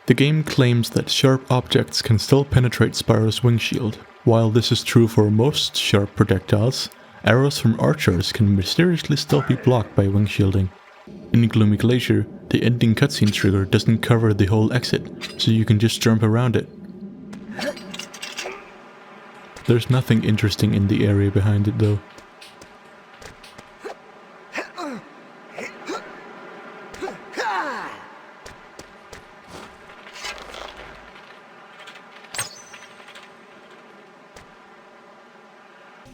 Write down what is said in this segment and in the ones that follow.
The game claims that sharp objects can still penetrate Spyro's windshield. While this is true for most sharp projectiles, arrows from archers can mysteriously still be blocked by wingshielding. In Gloomy Glacier, the ending cutscene trigger doesn't cover the whole exit, so you can just jump around it. There's nothing interesting in the area behind it though.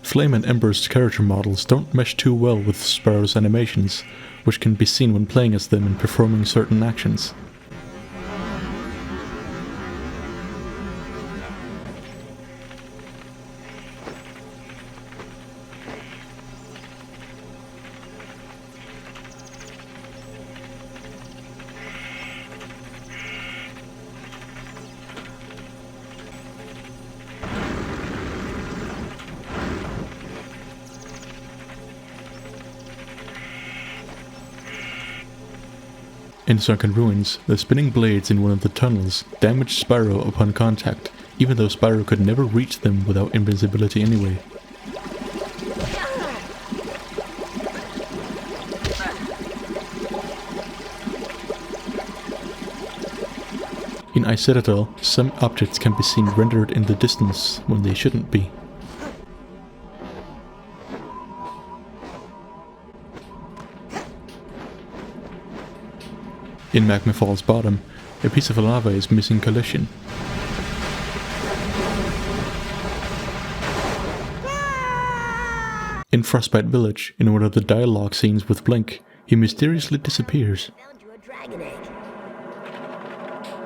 Flame and Ember's character models don't mesh too well with Spyro's animations, which can be seen when playing as them and performing certain actions. In Sunken Ruins, the spinning blades in one of the tunnels damaged Spyro upon contact, even though Spyro could never reach them without invincibility anyway. In Ice Citadel, some objects can be seen rendered in the distance when they shouldn't be. In Magma Fall's bottom, a piece of lava is missing collision. In Frostbite Village, in one of the dialogue scenes with Blink, he mysteriously disappears. Found you a dragon egg.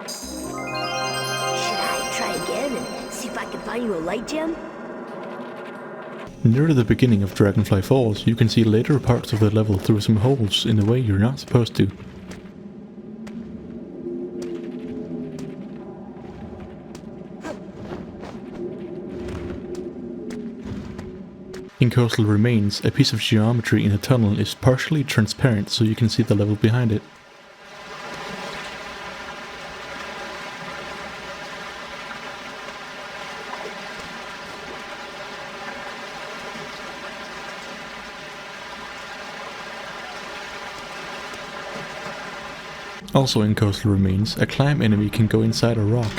Should I try again and see if I can find you a light gem? Near the beginning of Dragonfly Falls, you can see later parts of the level through some holes in a way you're not supposed to. In Coastal Remains, a piece of geometry in a tunnel is partially transparent so you can see the level behind it. Also in Coastal Remains, a climb enemy can go inside a rock.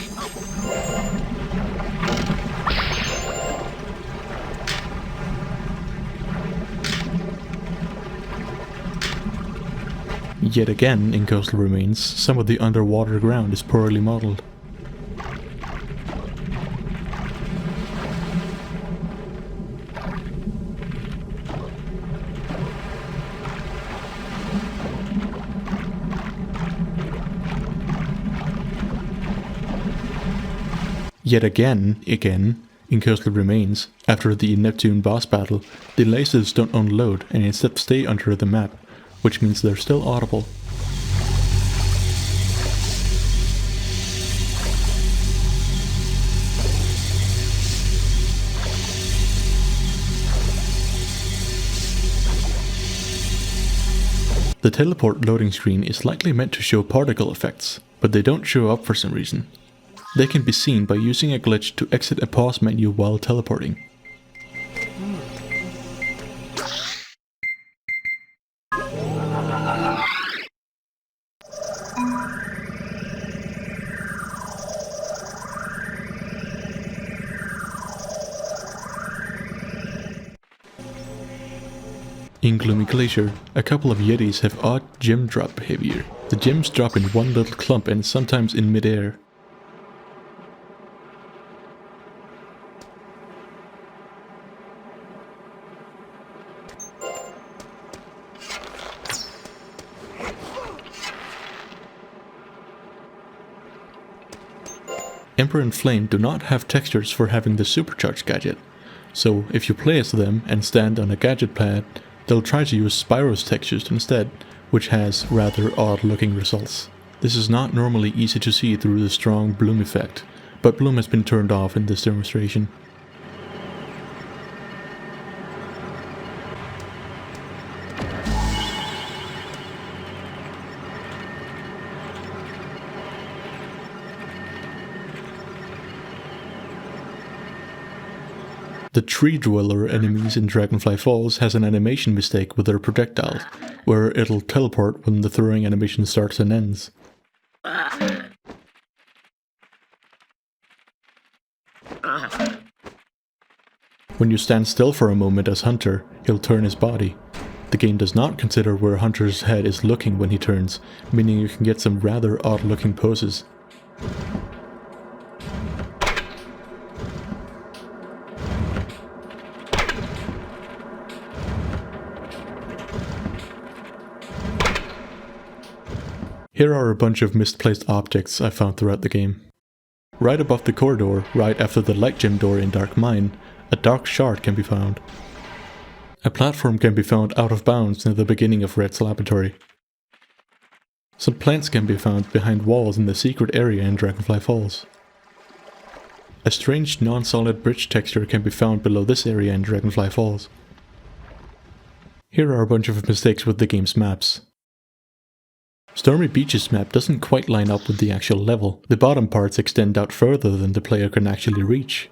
Yet again, in Coastal Remains, some of the underwater ground is poorly modeled. Yet again, in Coastal Remains, after the Neptune boss battle, the lasers don't unload and instead stay under the map, which means they're still audible. The teleport loading screen is likely meant to show particle effects, but they don't show up for some reason. They can be seen by using a glitch to exit a pause menu while teleporting. In Gloomy Glacier, a couple of Yetis have odd gem drop behavior. The gems drop in one little clump and sometimes in mid-air. Ember and Flame do not have textures for having the supercharge gadget, so if you play as them and stand on a gadget pad, they'll try to use Spyro's textures instead, which has rather odd looking results. This is not normally easy to see through the strong bloom effect, but bloom has been turned off in this demonstration. The tree dweller enemies in Dragonfly Falls has an animation mistake with their projectiles, where it'll teleport when the throwing animation starts and ends. When you stand still for a moment as Hunter, he'll turn his body. The game does not consider where Hunter's head is looking when he turns, meaning you can get some rather odd looking poses. Here are a bunch of misplaced objects I found throughout the game. Right above the corridor, right after the light gem door in Dark Mine, a dark shard can be found. A platform can be found out of bounds near the beginning of Red's laboratory. Some plants can be found behind walls in the secret area in Dragonfly Falls. A strange non-solid bridge texture can be found below this area in Dragonfly Falls. Here are a bunch of mistakes with the game's maps. Stormy Beach's map doesn't quite line up with the actual level. The bottom parts extend out further than the player can actually reach.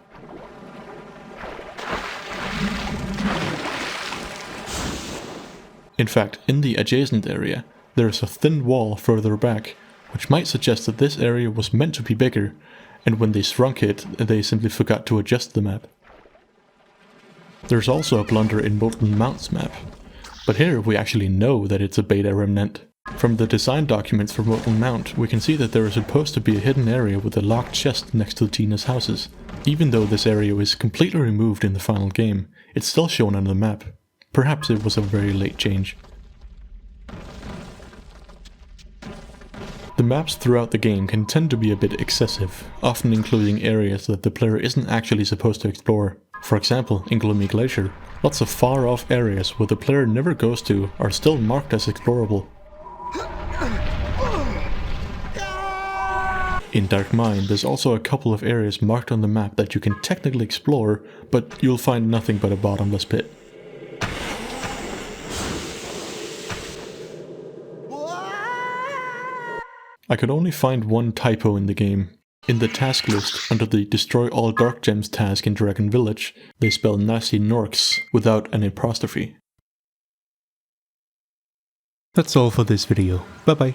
In fact, in the adjacent area, there is a thin wall further back, which might suggest that this area was meant to be bigger, and when they shrunk it, they simply forgot to adjust the map. There's also a blunder in Molten Mount's map, but here we actually know that it's a beta remnant. From the design documents for Molten Mount, we can see that there is supposed to be a hidden area with a locked chest next to Tina's houses. Even though this area is completely removed in the final game, it's still shown on the map. Perhaps it was a very late change. The maps throughout the game can tend to be a bit excessive, often including areas that the player isn't actually supposed to explore. For example, in Gloomy Glacier, lots of far-off areas where the player never goes to are still marked as explorable. In Dark Mine, there's also a couple of areas marked on the map that you can technically explore, but you'll find nothing but a bottomless pit. I could only find one typo in the game. In the task list, under the Destroy All Dark Gems task in Dragon Village, they spell Nasty Norks without an apostrophe. That's all for this video. Bye bye.